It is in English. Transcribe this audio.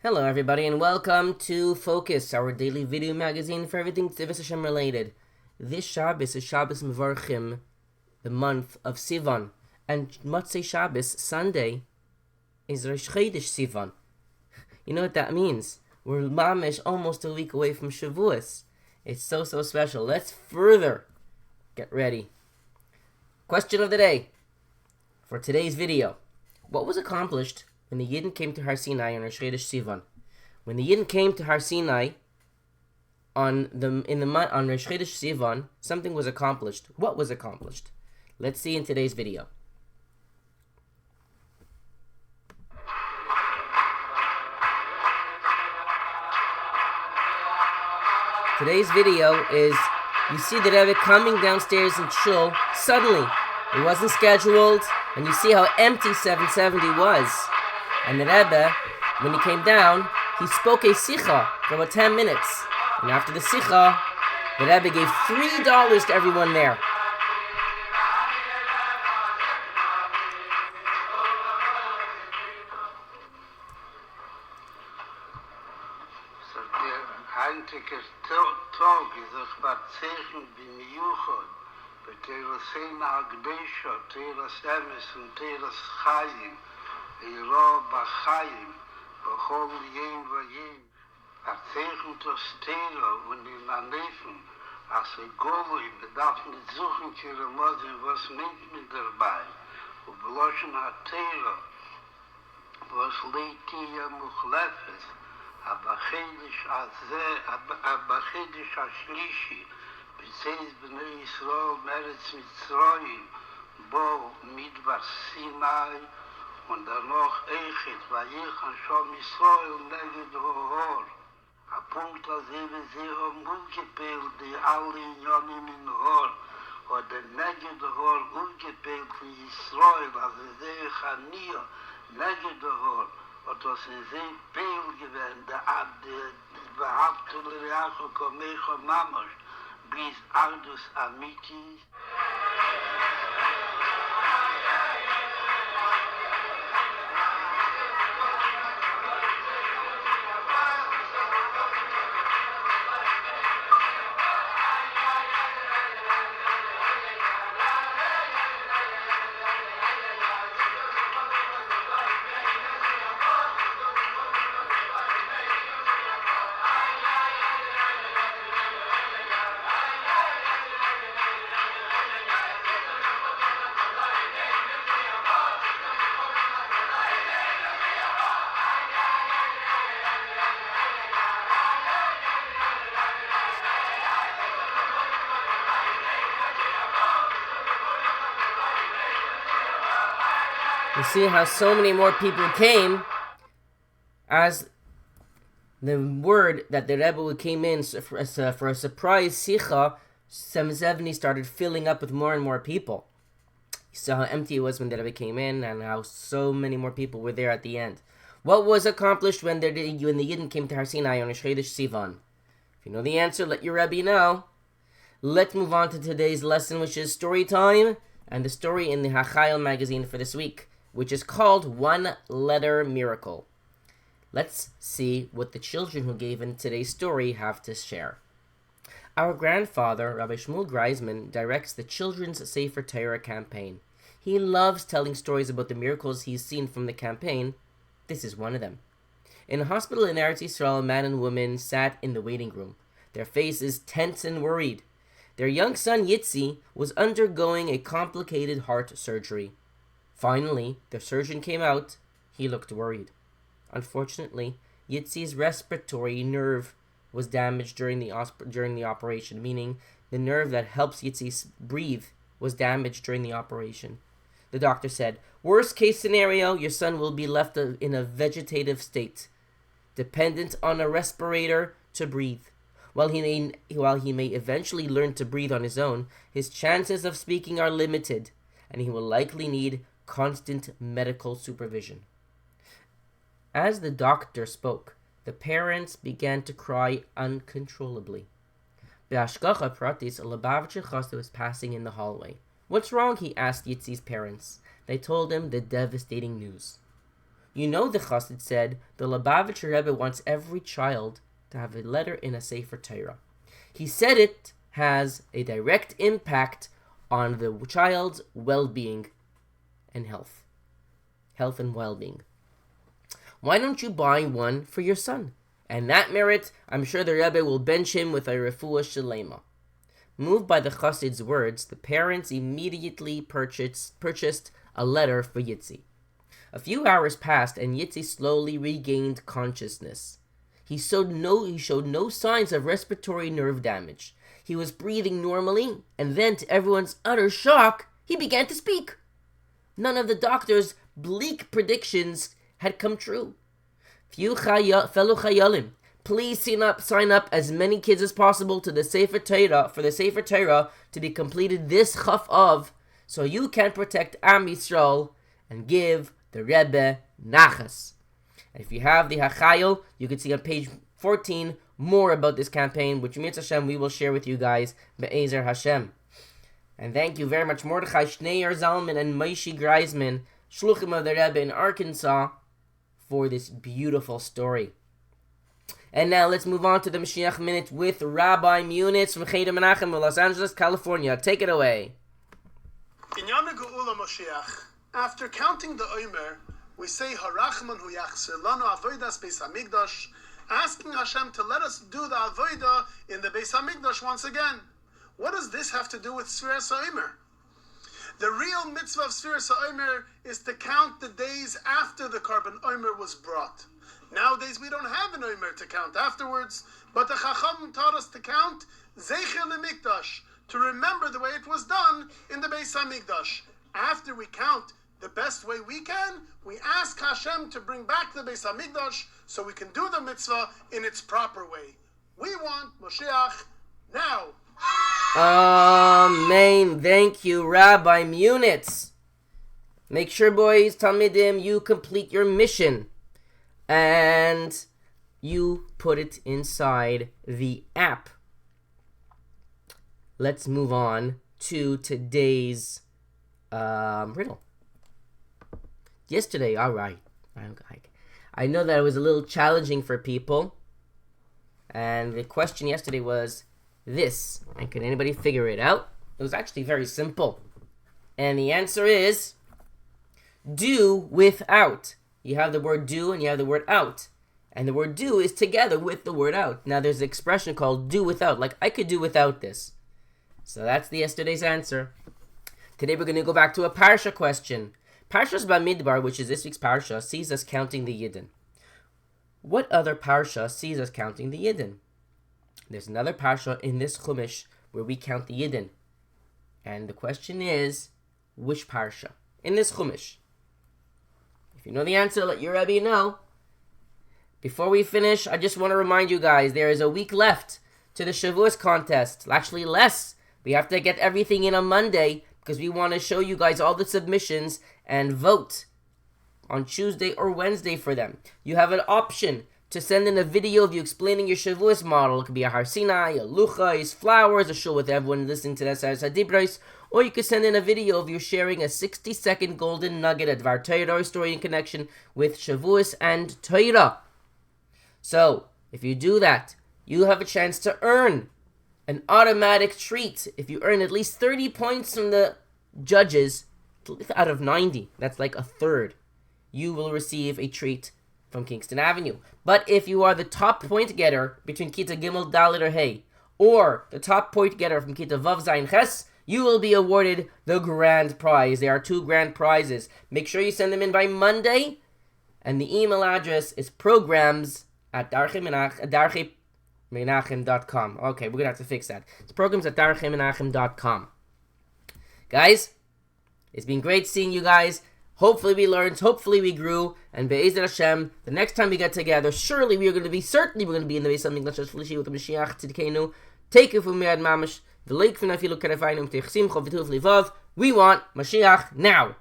Hello, everybody, and welcome to Focus, our daily video magazine for everything Tzivos Hashem related. This Shabbos is Shabbos Mevarchim, the month of Sivan, and Motzei Shabbos, Sunday, is Rosh Chodesh Sivan. You know what that means? We're mamish almost a week away from Shavuos. It's so special. Let's further get ready. Question of the day for today's video: what was accomplished when the Yidden came to Har Sinai on Rosh Chodesh Sivan? When the Yidden came to Har Sinai on Rosh Chodesh Sivan, something was accomplished. What was accomplished? Let's see in today's video. Today's video is, you see the Rebbe coming downstairs in Shul suddenly. It wasn't scheduled, and you see how empty 770 was. And the Rebbe, when he came down, he spoke a sicha for about 10 minutes. And after the sicha, the Rebbe gave $3 to everyone there. So der heintige Tag ist auch verzeichnet bin Juchot, bei Teres Heina Agdesha, Teres Emes und Teres Chaim, Eira Bachayim, Bachol Jem Vayim, verzeichnet das Tera und in Anefen, als Goloi bedarf nicht suchen, Kiremozin, was meint mit dabei, und beloschen hat Tera, was Leitia Muchlefes, הבחידש השלישי, בצייס בני ישראל מארץ מצרים, בו מדבר סיני, ונדנוך איכת, ויחן שם ישראל נגד ההור. הפונקט הזה וזה המולקפל די alle עניונים in הור, oder נגד ההור מולקפל לישראל, אז זה חניה נגד ההור. Und das ist ein Peil gewesen, der überhaupt zu Lereacho Komecho Mamosh, bis Ardus Amitis. You see how so many more people came as the word that the Rebbe came in for a surprise sicha. 770 started filling up with more and more people. You saw how empty it was when the Rebbe came in, and how so many more people were there at the end. What was accomplished when the Yidden came to Har Sinai on Rosh Chodesh Sivan? If you know the answer, let your Rebbe know. Let's move on to today's lesson, which is story time, and the story in the Hachayil magazine for this week, which is called One Letter Miracle. Let's see what the children who gave in today's story have to share. Our grandfather, Rabbi Shmuel Greisman, directs the Children's Sefer Torah campaign. He loves telling stories about the miracles he's seen from the campaign. This is one of them. In a hospital in Eretz Yisrael, a man and woman sat in the waiting room, their faces tense and worried. Their young son, Yitzi, was undergoing a complicated heart surgery. Finally, the surgeon came out. He looked worried. Unfortunately, Yitzi's respiratory nerve was damaged during the operation, meaning the nerve that helps Yitzi breathe was damaged during the operation. The doctor said, "Worst case scenario, your son will be left in a vegetative state, dependent on a respirator to breathe. While he may eventually learn to breathe on his own, his chances of speaking are limited, and he will likely need constant medical supervision." As the doctor spoke, the parents began to cry uncontrollably. Be'ashgacha pratis, a Lubavitcher chassid was passing in the hallway. "What's wrong?" he asked Yitzi's parents. They told him the devastating news. You know, the Chassid said, the Lubavitcher Rebbe wants every child to have a letter in a Sefer Torah. He said it has a direct impact on the child's well-being and health. Health and well-being. Why don't you buy one for your son? And that merit, I'm sure the Rebbe will bench him with a refuah shalema. Moved by the Chassid's words, the parents immediately purchased a letter for Yitzi. A few hours passed, and Yitzi slowly regained consciousness. He showed no signs of respiratory nerve damage. He was breathing normally, and then, to everyone's utter shock, he began to speak. None of the doctor's bleak predictions had come true. Fellow Chayalim, please sign up as many kids as possible to the Sefer Torah, for the Sefer Torah to be completed this Chaf Av, so you can protect Am Yisrael and give the Rebbe Nachas. And if you have the Hachayil, you can see on page 14 more about this campaign, which Mitzvah Hashem we will share with you guys, Be'ezer Hashem. And thank you very much, Mordechai Schneier Zalman and Moshe Greisman, Shluchim of the Rebbe in Arkansas, for this beautiful story. And now let's move on to the Mashiach Minute with Rabbi Munitz from Cheder Menachem of Los Angeles, California. Take it away. Inyana Geula Mashiach. After counting the Omer, we say Harachman Hu Yachzir Lanu Avodas Beis Hamikdash, asking Hashem to let us do the Avodah in the Beis Hamikdash once again. What does this have to do with Sfiras HaOmer? The real mitzvah of Sfiras HaOmer is to count the days after the Korban Omer was brought. Nowadays we don't have an Omer to count afterwards, but the Chacham taught us to count Zecher LeMikdash, to remember the way it was done in the Beis Hamikdash. After we count the best way we can, we ask Hashem to bring back the Beis Hamikdash so we can do the mitzvah in its proper way. We want Moshiach now. Amen. Thank you, Rabbi Munitz. Make sure, boys, Talmidim, you complete your mission and you put it inside the app. Let's move on to today's riddle. Yesterday, alright, I know that it was a little challenging for people, and the question yesterday was this, and can anybody figure it out? It was actually very simple, and the answer is do without. You have the word do and you have the word out, and the word do is together with the word out. Now there's an expression called do without, like I could do without this. So that's the yesterday's answer. Today we're going to go back to a Parsha question. Parshas Bamidbar, which is this week's Parsha, sees us counting the Yidden. What other Parsha sees us counting the Yidden? There's another Parsha in this Chumash where we count the Yidden. And the question is, which Parsha? In this Chumash. If you know the answer, let your Rebbe know. Before we finish, I just want to remind you guys, there is a week left to the Shavuos contest. Actually less. We have to get everything in on Monday, because we want to show you guys all the submissions and vote on Tuesday or Wednesday for them. You have an option to send in a video of you explaining your Shavuos model. It could be a Har Sinai, a Luchais, flowers, a show with everyone listening to that Hadibros, or you could send in a video of you sharing a 60-second golden nugget at Dvar Torah story in connection with Shavuos and Torah. So, if you do that, you have a chance to earn an automatic treat. If you earn at least 30 points from the judges, out of 90, that's like a third, you will receive a treat from Kingston Avenue. But if you are the top point getter between Kita Gimel, Dalet, or Hey, or the top point getter from Kita Vav, Zayin, Ches, you will be awarded the grand prize. There are 2 grand prizes. Make sure you send them in by Monday, and the email address is programs@darcheimenachem.com. Okay, we're going to have to fix that. It's programs@darcheimenachem.com. Guys, it's been great seeing you guys. Hopefully we learned, hopefully we grew, and Be'ezer Hashem, the next time we get together, certainly we're going to be in the Beis Hamikdash Shlishi with the Mashiach Tzidkenu. Take it from me ad mamash. We want Mashiach now.